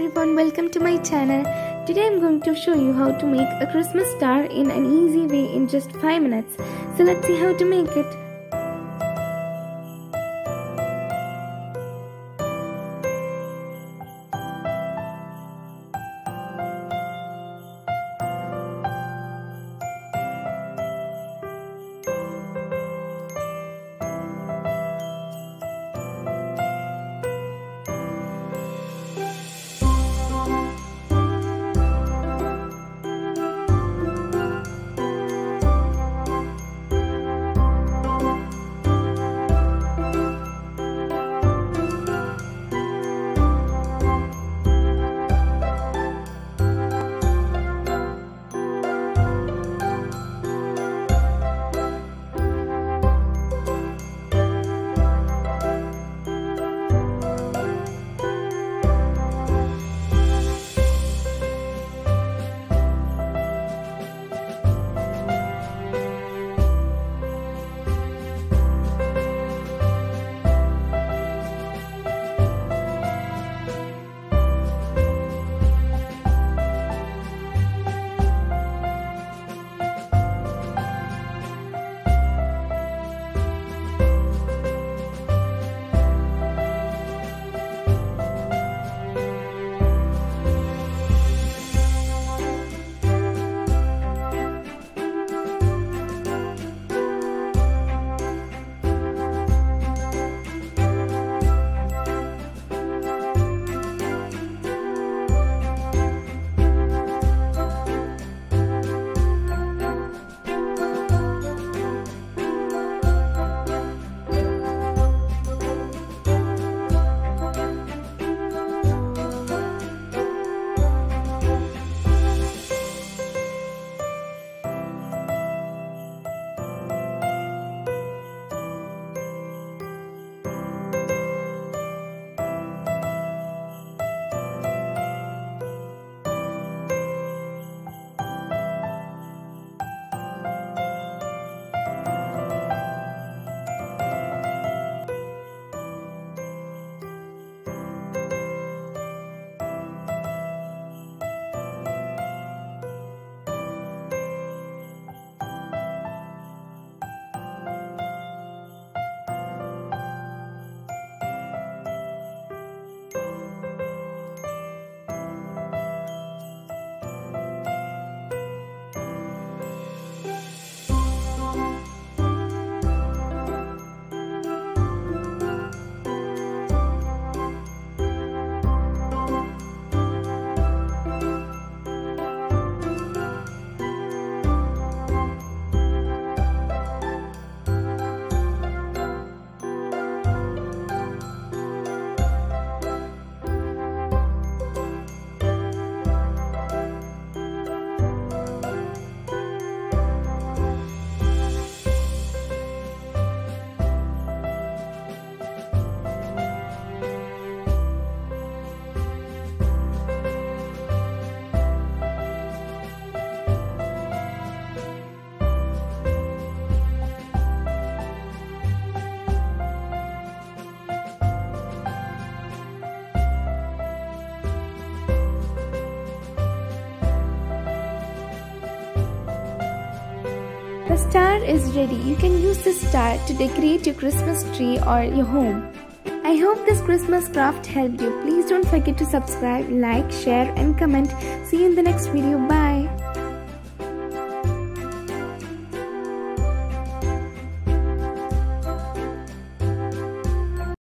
everyone, welcome to my channel. Today I'm going to show you how to make a Christmas star in an easy way in just 5 minutes. So let's see how to make it. The star is ready. You can use this star to decorate your Christmas tree or your home. I hope this Christmas craft helped you. Please don't forget to subscribe, like, share and comment. See you in the next video. Bye.